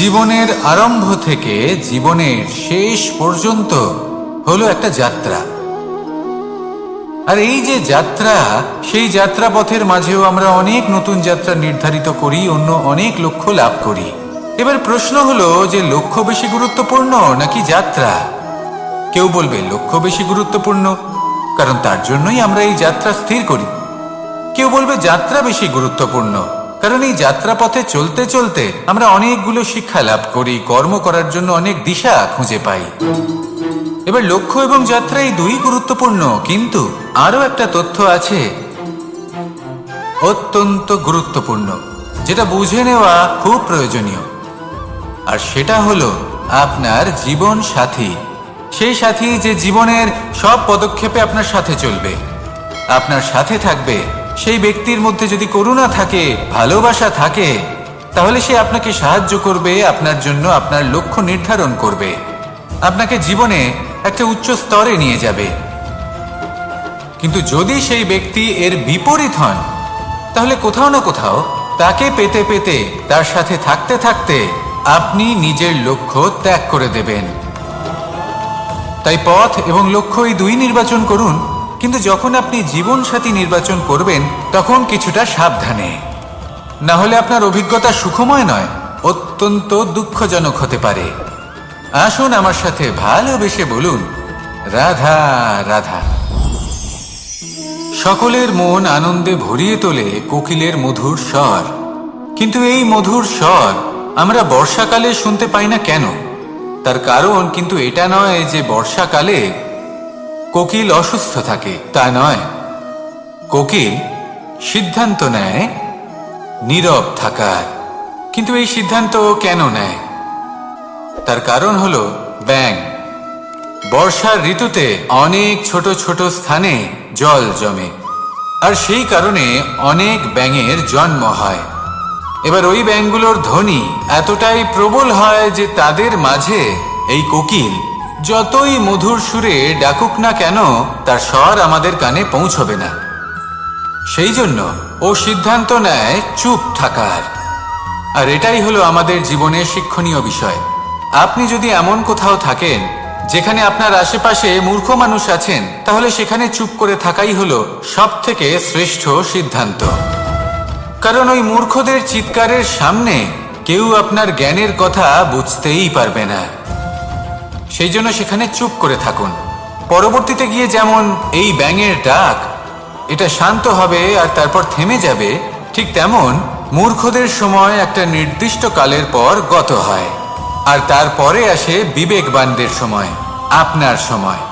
জীবনের আরম্ভ থেকে জীবনের শেষ পর্যন্ত হলো একটা যাত্রা। আর এই যে যাত্রা, সেই যাত্রা পথের মাঝেও আমরা অনেক নতুন যাত্রা নির্ধারিত করি, অন্য অনেক লক্ষ্য লাভ করি। এবার প্রশ্ন হলো যে লক্ষ্য বেশি গুরুত্বপূর্ণ নাকি যাত্রা? কেউ বলবে লক্ষ্য বেশি গুরুত্বপূর্ণ, কারণ তার জন্যই আমরা এই যাত্রা স্থির করি। কেউ বলবে যাত্রা বেশি গুরুত্বপূর্ণ, কারণ এই যাত্রা পথে চলতে চলতে আমরা অনেকগুলো শিক্ষা লাভ করি, কর্ম করার জন্য অনেক দিশা খুঁজে পাই। এবার লক্ষ্য এবং যাত্রা এই দুই গুরুত্বপূর্ণ, কিন্তু আরো একটা তথ্য আছে অত্যন্ত গুরুত্বপূর্ণ, যেটা বুঝে নেওয়া খুব প্রয়োজনীয়। আর সেটা হলো আপনার জীবন সাথী। সেই সাথী যে জীবনের সব পদক্ষেপে আপনার সাথে চলবে, আপনার সাথে থাকবে। সেই ব্যক্তির মধ্যে যদি করুণা থাকে, ভালোবাসা থাকে, তাহলে সে আপনাকে সাহায্য করবে, আপনার জন্য আপনার লক্ষ্য নির্ধারণ করবে, আপনাকে জীবনে একটা উচ্চ স্তরে নিয়ে যাবে। কিন্তু যদি সেই ব্যক্তি এর বিপরীত হন, তাহলে কোথাও না কোথাও তাকে পেতে পেতে, তার সাথে থাকতে থাকতে আপনি নিজের লক্ষ্য ত্যাগ করে দেবেন। তাই পথ এবং লক্ষ্য এই দুই নির্বাচন করুন, কিন্তু যখন আপনি জীবন সাথী নির্বাচন করবেন তখন কিছুটা সাবধানে, না হলে আপনার অভিজ্ঞতা সুখময় নয়, অত্যন্ত দুঃখজনক হতে পারে। আসুন আমার সাথে ভালোবেসে বলুন, রাধা রাধা। সকলের মন আনন্দে ভরিয়ে তোলে কোকিলের মধুর স্বর। কিন্তু এই মধুর স্বর আমরা বর্ষাকালে শুনতে পাই না কেন? তার কারণ কিন্তু এটা নয় যে বর্ষাকালে কোকিল অসুস্থ থাকে, তা নয়। কোকিল সিদ্ধান্ত নেয় নীরব থাকার। কিন্তু এই সিদ্ধান্ত কেন নেয়? তার কারণ হলো ব্যাঙ। বর্ষার ঋতুতে অনেক ছোট ছোট স্থানে জল জমে, আর সেই কারণে অনেক ব্যাঙের জন্ম হয়। এবার ওই ব্যাঙগুলোর ধ্বনি এতটাই প্রবল হয় যে তাদের মাঝে এই কোকিল যতই মধুর সুরে ডাকুক না কেন, তার স্বর আমাদের কানে পৌঁছবে না। সেই জন্য ও সিদ্ধান্ত নেয় চুপ থাকার। আর এটাই হলো আমাদের জীবনের শিক্ষণীয় বিষয়। আপনি যদি এমন কোথাও থাকেন যেখানে আপনার আশেপাশে মূর্খ মানুষ আছেন, তাহলে সেখানে চুপ করে থাকাই হলো সবথেকে শ্রেষ্ঠ সিদ্ধান্ত। কারণ ওই মূর্খদের চিৎকারের সামনে কেউ আপনার জ্ঞানের কথা বুঝতেই পারবে না। সেই জন্য সেখানে চুপ করে থাকুন। পরবর্তীতে গিয়ে যেমন এই ব্যাঙের ডাক, এটা শান্ত হবে আর তারপর থেমে যাবে, ঠিক তেমন মূর্খদের সময় একটা নির্দিষ্ট কালের পর গত হয়। আর তারপরে আসে বিবেকবানদের সময়, আপনার সময়।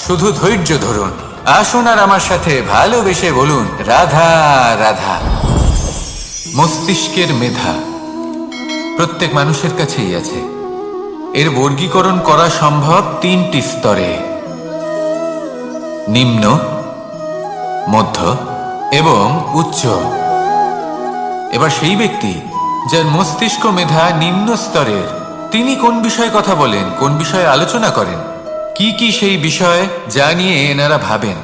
শুধু ধৈর্য ধরুন। আসুন আর আমার সাথে ভালোবেসে বলুন, রাধা রাধা। মস্তিষ্কের মেধা প্রত্যেক মানুষের কাছেই আছে। এর বর্গীকরণ করা সম্ভব তিনটি স্তরে: নিম্ন, মধ্য এবং উচ্চ। এবার সেই ব্যক্তি যার মস্তিষ্ক মেধা নিম্ন স্তরের, তিনি কোন বিষয়ে কথা বলেন, কোন বিষয়ে আলোচনা করেন, কি কি সেই বিষয় যা নিয়ে এনারা ভাবেন?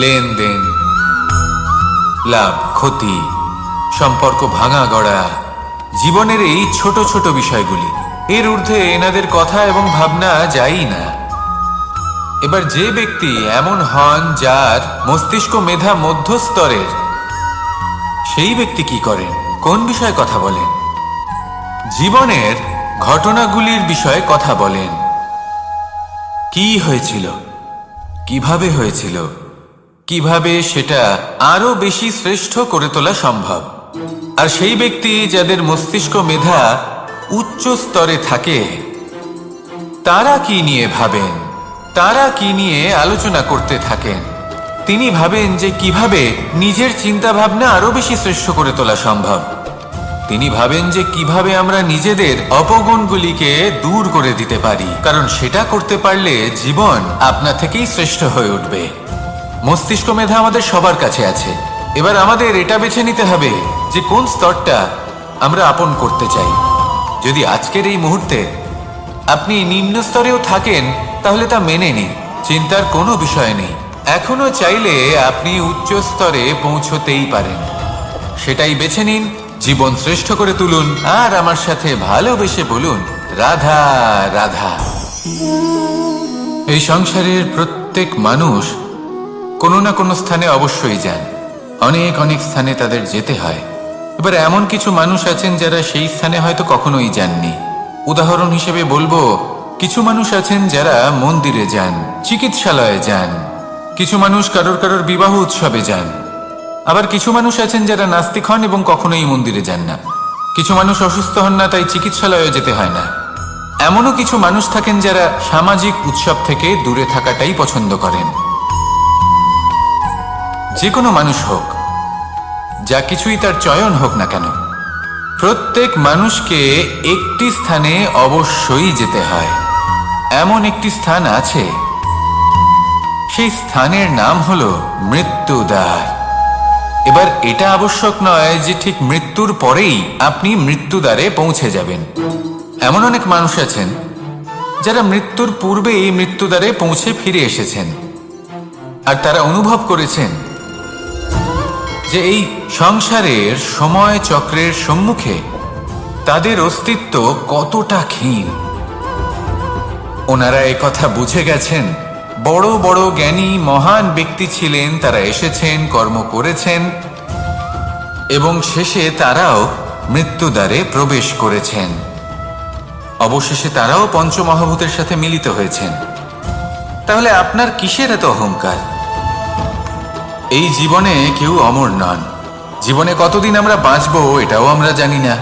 লেনদেন, লাভ ক্ষতি, সম্পর্ক ভাঙা গড়া, জীবনের এই ছোট ছোট বিষয়গুলি। এর ঊর্ধ্বে এনাদের কথা এবং ভাবনা যায়ই না। এবার যে ব্যক্তি এমন হন যার মস্তিষ্ক মেধা মধ্যস্তরের, সেই ব্যক্তি কি করেন, কোন বিষয়ে কথা বলেন? জীবনের ঘটনাগুলির বিষয়ে কথা বলেন। কি হয়েছিল, কিভাবে হয়েছিল, কিভাবে সেটা আরো বেশি শ্রেষ্ঠ করে তোলা সম্ভব। আর সেই ব্যক্তি যাদের মস্তিষ্ক মেধা উচ্চ স্তরে থাকে, তারা কি নিয়ে ভাবেন, তারা কি নিয়ে আলোচনা করতে থাকেন? তিনি ভাবেন যে কিভাবে নিজের চিন্তা ভাবনা আরো বেশি শ্রেষ্ঠ করে তোলা সম্ভব। তিনি ভাবেন যে কিভাবে আমরা নিজেদের অপগুণগুলিকে দূর করে দিতে পারি, কারণ সেটা করতে পারলে জীবন আপনা থেকেই শ্রেষ্ঠ হয়ে উঠবে। মস্তিষ্ক মেধা আমাদের সবার কাছে আছে। এবার আমাদের এটা বেছে নিতে হবে যে কোন স্তরটা আমরা আপন করতে চাই। যদি আজকের এই মুহূর্তে আপনি নিম্ন স্তরেও থাকেন, তাহলে তা মেনে নিন, চিন্তার কোনো বিষয় নেই। এখনো চাইলে আপনি উচ্চ স্তরে পৌঁছতেই পারেন। সেটাই বেছে নিন জীবন শ্রেষ্ঠ করে তুলুন আর আমার সাথে ভালোবেসে বলুন, রাধা রাধা। এই সংসারের প্রত্যেক মানুষ কোনো না কোনো স্থানে অবশ্যই যান, অনেক অনেক স্থানে তাদের যেতে হয়। এবার এমন কিছু মানুষ আছেন যারা সেই স্থানে হয়তো কখনোই যাননি। উদাহরণ হিসেবে বলবো, কিছু মানুষ আছেন যারা মন্দিরে যান, চিকিৎসালয়ে যান, কিছু মানুষ কারোর কারোর বিবাহ উৎসবে যান, আবার কিছু মানুষ আছেন যারা নাস্তিক হন এবং কখনোই মন্দিরে যান না। কিছু মানুষ অসুস্থ হন না, তাই চিকিৎসালয়ে যেতে হয় না। এমনও কিছু মানুষ থাকেন যারা সামাজিক উৎসব থেকে দূরে থাকাটাই পছন্দ করেন। যে কোনো মানুষ হোক, যা কিছুই তার চয়ন হোক না কেন, প্রত্যেক মানুষকে একটি স্থানে অবশ্যই যেতে হয়। এমন একটি স্থান আছে, সেই স্থানের নাম হলো মৃত্যুদ্বার। এবার এটা আবশ্যক নয় যে ঠিক মৃত্যুর পরেই আপনি মৃত্যুদ্বারে পৌঁছে যাবেন। এমন অনেক মানুষ আছেন যারা মৃত্যুর পূর্বেই মৃত্যুদ্বারে পৌঁছে ফিরে এসেছেন, আর তারা অনুভব করেছেন যে এই সংসারের সময় চক্রের সম্মুখে তাদের অস্তিত্ব কতটা ক্ষীণ। ওনারা একথা বুঝে গেছেন। বড় বড় জ্ঞানী মহান ব্যক্তি ছিলেন, তারা এসেছেন, কর্ম করেছেন এবং শেষে তারাও মৃত্যুদ্বারে প্রবেশ করেছেন। অবশেষে তারাও পঞ্চমহাভূতের সাথে মিলিত হয়েছেন। তাহলে আপনার কিসের এত অহংকার? এই জীবনে কেউ অমর নন। জীবনে কতদিন আমরা বাঁচবো এটাও আমরা জানি না।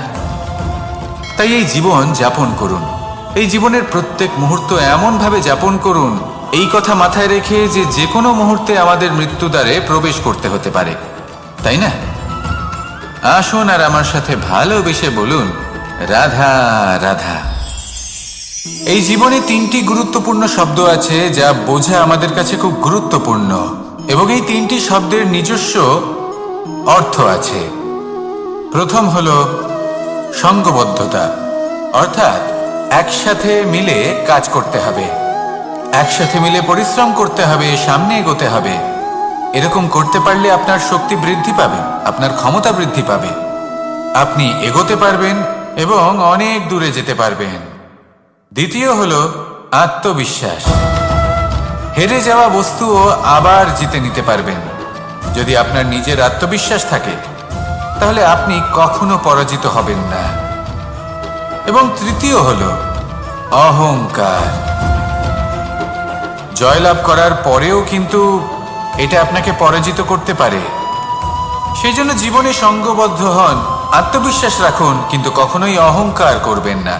তাই এই জীবন যাপন করুন। এই জীবনের প্রত্যেক মুহূর্ত এমনভাবে যাপন করুন, এই কথা মাথায় রেখে যে যে কোনো মুহূর্তে আমাদের মৃত্যুদ্বারে প্রবেশ করতে হতে পারে, তাই না? আসুন আর আমার সাথে ভালোবেসে বলুন, রাধা রাধা। এই জীবনে তিনটি গুরুত্বপূর্ণ শব্দ আছে যা বোঝা আমাদের কাছে খুব গুরুত্বপূর্ণ, এবং এই তিনটি শব্দের নিজস্ব অর্থ আছে। প্রথম হলো সঙ্গবদ্ধতা, অর্থাৎ একসাথে মিলে কাজ করতে হবে, একসাথে মিলে পরিশ্রম করতে হবে, সামনে এগোতে হবে। এরকম করতে পারলে আপনার শক্তি বৃদ্ধি পাবে, আপনার ক্ষমতা বৃদ্ধি পাবে, আপনি এগোতে পারবেন এবং অনেক দূরে যেতে পারবেন। দ্বিতীয় হলো আত্মবিশ্বাস। হেরে যাওয়া বস্তুও আবার জিতে নিতে পারবেন। যদি আপনার নিজের আত্মবিশ্বাস থাকে তাহলে আপনি কখনো পরাজিত হবেন না। এবং তৃতীয় হলো অহংকার। জয়লাভ করার পরেও কিন্তু এটা আপনাকে পরাজিত করতে পারে। সেই জন্য জীবনে সঙ্গবদ্ধ হন, আত্মবিশ্বাস রাখুন, কিন্তু কখনোই অহংকার করবেন না।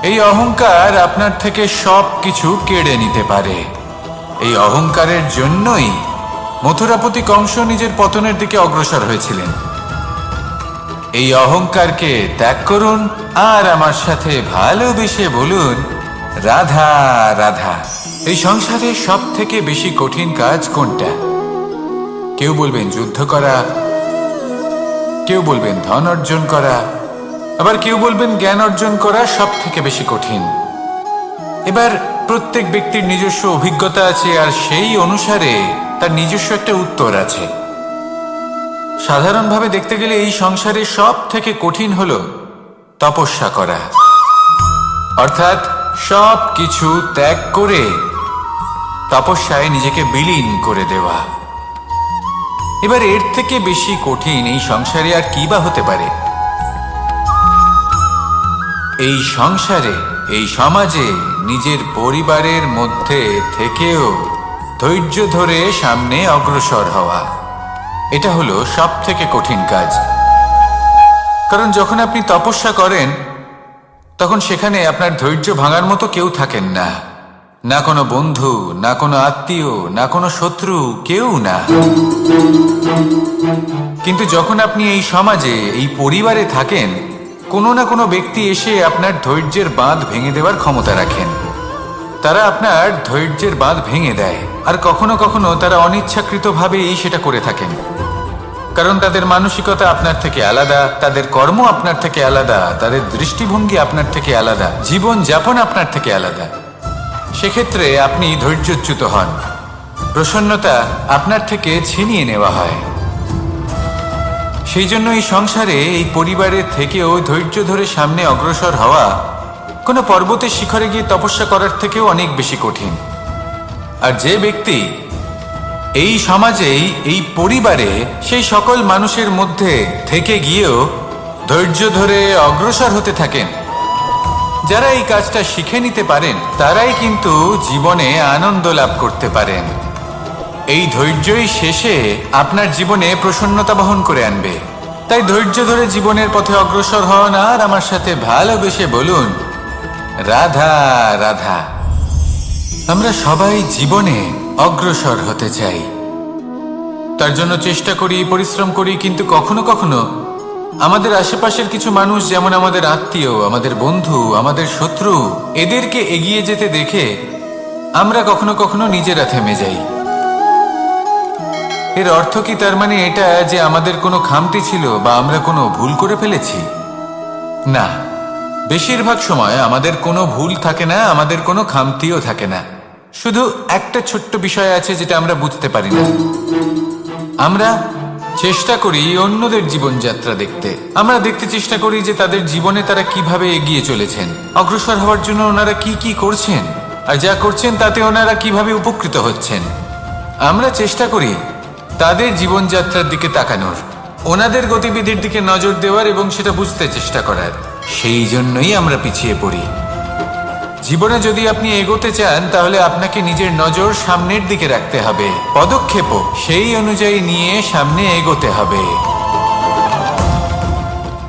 এই অহংকার আপনার থেকে সব কিছু কেড়ে নিতে পারে। এই অহংকারের জন্যই মথুরাপতি কংস নিজের পতনের দিকে অগ্রসর হয়েছিলেন। এই অহংকারকে ত্যাগ করুন আর আমার সাথে ভালোবেসে বলুন, রাধা রাধা। এই সংসারে সব থেকে বেশি কঠিন কাজ কোনটা? কেউ বলবেন যুদ্ধ করা, কেউ বলবেন ধন অর্জন করা, আবার কেউ বলবেন জ্ঞান অর্জন করা সব থেকে বেশি কঠিন। এবার প্রত্যেক ব্যক্তির নিজস্ব অভিজ্ঞতা আছে, আর সেই অনুসারে তার নিজস্ব একটা উত্তর আছে। সাধারণভাবে দেখতে গেলে এই সংসারে সব থেকে কঠিন হলো তপস্যা করা, অর্থাৎ সব কিছু ত্যাগ করে তপস্যায় নিজেকে বিলীন করে দেওয়া। এবার এর থেকে বেশি কঠিন এই সংসারে আর কি বা হতে পারে? এই সংসারে, এই সমাজে, নিজের পরিবারের মধ্যে থেকেও ধৈর্য ধরে সামনে অগ্রসর হওয়া, এটা হলো সব থেকে কঠিন কাজ। কারণ যখন আপনি তপস্যা করেন তখন সেখানে আপনার ধৈর্য ভাঙার মতো কেউ থাকেন না, না কোনো বন্ধু, না কোনো আত্মীয়, না কোনো শত্রু, কেউ না। কিন্তু যখন আপনি এই সমাজে, এই পরিবারে থাকেন, কোনো না কোনো ব্যক্তি এসে আপনার ধৈর্যের বাঁধ ভেঙে দেওয়ার ক্ষমতা রাখেন। তারা আপনার ধৈর্যের বাঁধ ভেঙে দেয়, আর কখনো কখনো তারা অনিচ্ছাকৃতভাবেই সেটা করে থাকেন। কারণ তাদের মানসিকতা আপনার থেকে আলাদা, তাদের কর্ম আপনার থেকে আলাদা, তাদের দৃষ্টিভঙ্গি আপনার থেকে আলাদা, জীবন যাপন আপনার থেকে আলাদা। সেক্ষেত্রে আপনি ধৈর্যচ্যুত হন, প্রসন্নতা আপনার থেকে ছিনিয়ে নেওয়া হয়। সেই জন্য এই সংসারে এই পরিবারের থেকেও ধৈর্য ধরে সামনে অগ্রসর হওয়া কোনো পর্বতের শিখরে গিয়ে তপস্যা করার থেকেও অনেক বেশি কঠিন। আর যে ব্যক্তি এই সমাজেই এই পরিবারে সেই সকল মানুষের মধ্যে থেকে গিয়েও ধৈর্য ধরে অগ্রসর হতে থাকেন, যারা এই কাজটা শিখে নিতে পারেন, তারাই কিন্তু জীবনে আনন্দ লাভ করতে পারেন। এই ধৈর্যই শেষে আপনার জীবনে প্রসন্নতা বহন করে আনবে। তাই ধৈর্য ধরে জীবনের পথে অগ্রসর হন আর আমার সাথে ভালোবেসে বলুন, রাধা রাধা। আমরা সবাই জীবনে অগ্রসর হতে চাই, তার জন্য চেষ্টা করি, পরিশ্রম করি, কিন্তু কখনো কখনো আমাদের আশেপাশের কিছু মানুষ, যেমন আমাদের আত্মীয়, আমাদের বন্ধু, আমাদের শত্রু, এদেরকে এগিয়ে যেতে দেখে আমরা কখনো কখনো নিজেরা থেমে যাই। এর অর্থ কি তার মানে এটা যে আমাদের কোনো খামতি ছিল বা আমরা কোনো ভুল করে ফেলেছি? না, বেশিরভাগ সময় আমাদের কোনো ভুল থাকে না, আমাদের কোনো খামতিও থাকে না। শুধু একটা ছোট্ট বিষয় আছে যেটা আমরা বুঝতে পারি না। আমরা চেষ্টা করি অন্যদের জীবনযাত্রা দেখতে। আমরা দেখতে চেষ্টা করি যে তাদের জীবনে তারা কিভাবে এগিয়ে চলেছেন, অগ্রসর হওয়ার জন্য ওনারা কি কি করছেন, আর যা করছেন তাতে ওনারা কিভাবে উপকৃত হচ্ছেন। আমরা চেষ্টা করি তাদের জীবনযাত্রার দিকে তাকানোর, ওনাদের গতিবিধির দিকে নজর দেওয়ার এবং সেটা বুঝতে চেষ্টা করার। সেই জন্যই আমরা পিছিয়ে পড়ি। জীবনে যদি আপনি এগোতে চান, তাহলে আপনাকে নিজের নজর সামনের দিকে রাখতে হবে, পদক্ষেপও সেই অনুযায়ী নিয়ে সামনে এগোতে হবে।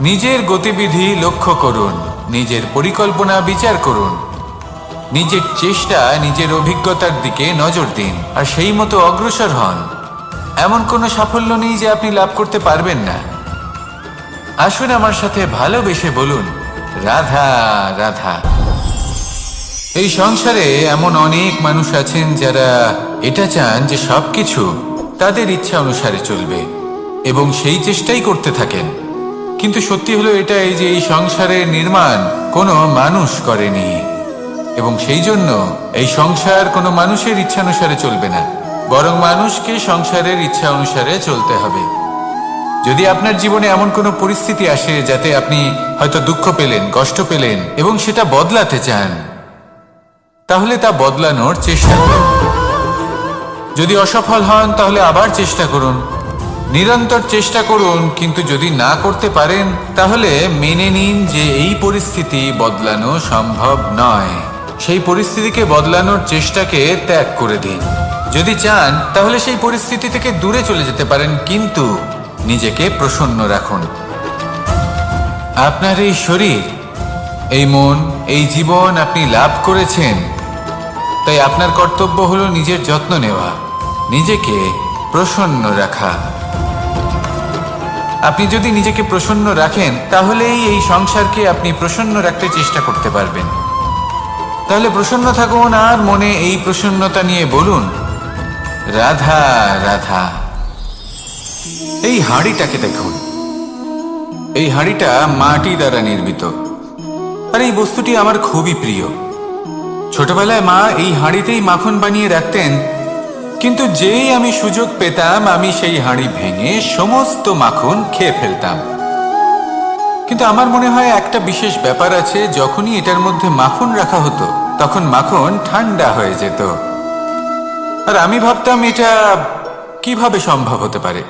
নিজের গতিবিধি লক্ষ্য করুন, নিজের পরিকল্পনা বিচার করুন, নিজের চেষ্টা, নিজের অভিজ্ঞতার দিকে নজর দিন, আর সেই মতো অগ্রসর হন। এমন কোনো সাফল্য নেই যে আপনি লাভ করতে পারবেন না। আসুন আমার সাথে ভালোবেসে বলুন, রাধা রাধা। এই সংসারে এমন অনেক মানুষ আছেন যারা এটা চান যে সবকিছু তাদের ইচ্ছা অনুসারে চলবে এবং সেই চেষ্টাই করতে থাকেন। কিন্তু সত্যি হলো এটাই যে এই সংসারের নির্মাণ কোনো মানুষ করেনি, এবং সেই জন্য এই সংসার কোনো মানুষের ইচ্ছা অনুসারে চলবে না, বরং মানুষকে সংসারের ইচ্ছা অনুসারে চলতে হবে। যদি আপনার জীবনে এমন কোনো পরিস্থিতি আসে যাতে আপনি হয়তো দুঃখ পেলেন, কষ্ট পেলেন এবং সেটা বদলাতে চান, তাহলে তা বদলানোর চেষ্টা করুন। যদি অসফল হন তাহলে আবার চেষ্টা করুন, নিরন্তর চেষ্টা করুন। কিন্তু যদি না করতে পারেন তাহলে মেনে নিন যে এই পরিস্থিতি বদলানো সম্ভব নয়। সেই পরিস্থিতিকে বদলানোর চেষ্টাকে ত্যাগ করে দিন। যদি চান তাহলে সেই পরিস্থিতি থেকে দূরে চলে যেতে পারেন, কিন্তু নিজেকে প্রসন্ন রাখুন। আপনার এই শরীর, এই মন, এই জীবন আপনি লাভ করেছেন, তাই আপনার কর্তব্য হলো নিজের যত্ন নেওয়া, নিজেকে প্রসন্ন রাখা। আপনি যদি নিজেকে প্রসন্ন রাখেন তাহলেই এই সংসারকে আপনি প্রসন্ন রাখতে চেষ্টা করতে পারবেন। তাহলে প্রসন্ন থাকুন আর মনে এই প্রসন্নতা নিয়ে বলুন, রাধা রাধা। এই হাঁড়িটাকে দেখুন, এই হাঁড়িটা মাটি দ্বারা নির্মিত, আর এই বস্তুটি আমার খুবই প্রিয়। ছোটবেলায় মা এই হাঁড়িতেই মাখন বানিয়ে রাখতেন, কিন্তু যেই আমি সুযোগ পেতাম আমি সেই হাঁড়ি ভেঙে সমস্ত মাখন খেয়ে ফেলতাম। কিন্তু আমার মনে হয় একটা বিশেষ ব্যাপার আছে, যখনই এটার মধ্যে মাখন রাখা হতো তখন মাখন ঠান্ডা হয়ে যেত। আর আমি ভাবতাম এটা কিভাবে সম্ভব হতে পারে,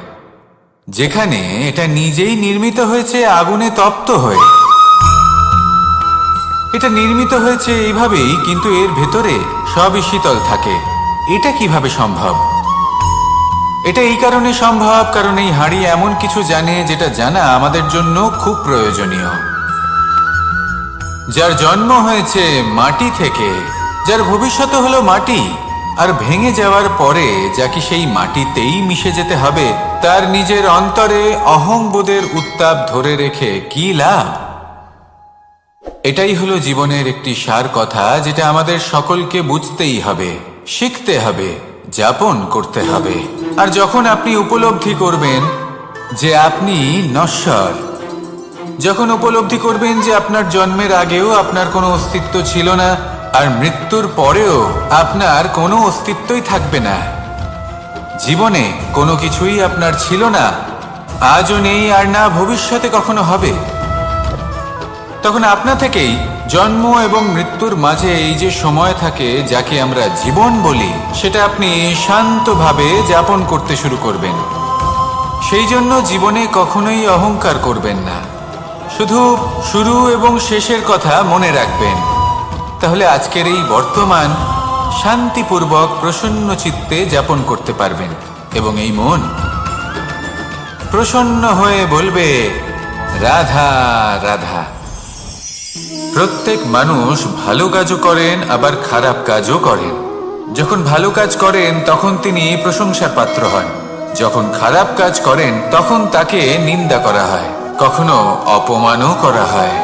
যেখানে এটা নিজেই নির্মিত হয়েছে আগুনে তপ্ত হয়ে। এটা নির্মিত হয়েছে এইভাবেই, কিন্তু এর ভেতরে সবই শীতল থাকে। এটা কিভাবে সম্ভব? এটা এই কারণে সম্ভব কারণ এই হাঁড়ি এমন কিছু জানে যেটা জানা আমাদের জন্য খুব প্রয়োজনীয়। যার জন্ম হয়েছে মাটি থেকে, যার ভবিষ্যৎ হলো মাটি, আর ভেঙে যাওয়ার পরে যাকে সেই মাটিতেই মিশে যেতে হবে, তার নিজের অন্তরে অহংবোধের উত্তাপ ধরে রেখে কি লাভ? এটাই হলো জীবনের একটি সার কথা, যেটা আমাদের সকলকে বুঝতেই হবে, শিখতে হবে, যাপন করতে হবে। আর যখন আপনি উপলব্ধি করবেন যে আপনি নশ্বর, যখন উপলব্ধি করবেন যে আপনার জন্মের আগেও আপনার কোনো অস্তিত্ব ছিল না, আর মৃত্যুর পরেও আপনার কোনো অস্তিত্বই থাকবে না, জীবনে কোনো কিছুই আপনার ছিল না আজও নেই আর না ভবিষ্যতে কখনো হবে, তখন আপনা থেকেই জন্ম এবং মৃত্যুর মাঝে এই যে সময় থাকে যাকে আমরা জীবন বলি, সেটা আপনি শান্তভাবে যাপন করতে শুরু করবেন। সেই জন্য জীবনে কখনোই অহংকার করবেন না, শুধু শুরু এবং শেষের কথা মনে রাখবেন। তাহলে আজকের এই বর্তমান শান্তিপূর্বক প্রসন্ন চিত্তে যাপন করতে পারবেন এবং এই মন প্রসন্ন হয়ে বলবে, রাধা রাধা। প্রত্যেক মানুষ ভালো কাজও করেন, আবার খারাপ কাজও করেন। যখন ভালো কাজ করেন তখন তিনি প্রশংসার পাত্র হন, যখন খারাপ কাজ করেন তখন তাকে নিন্দা করা হয়, কখনো অপমানও করা হয়।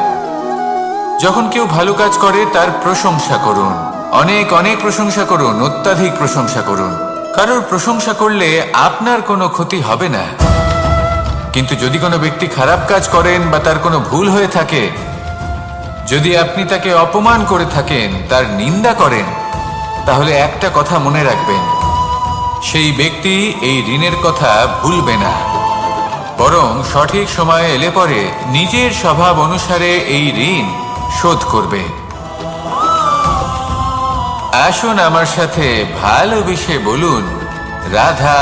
যখন কেউ ভালো কাজ করে তার প্রশংসা করুন, অনেক অনেক প্রশংসা করুন, অত্যাধিক প্রশংসা করুন। কারোর প্রশংসা করলে আপনার কোনো ক্ষতি হবে না। কিন্তু যদি কোনো ব্যক্তি খারাপ কাজ করেন বা তার কোনো ভুল হয়ে থাকে, যদি আপনি তাকে অপমান করে থাকেন, তার নিন্দা করেন, তাহলে একটা কথা মনে রাখবেন, সেই ব্যক্তি এই ঋণের কথা ভুলবে না, বরং সঠিক সময়ে এলে পরে নিজের স্বভাব অনুসারে এই ঋণ শোধ করবে। আসুন আমার সাথে ভালোবেসে বলুন, রাধা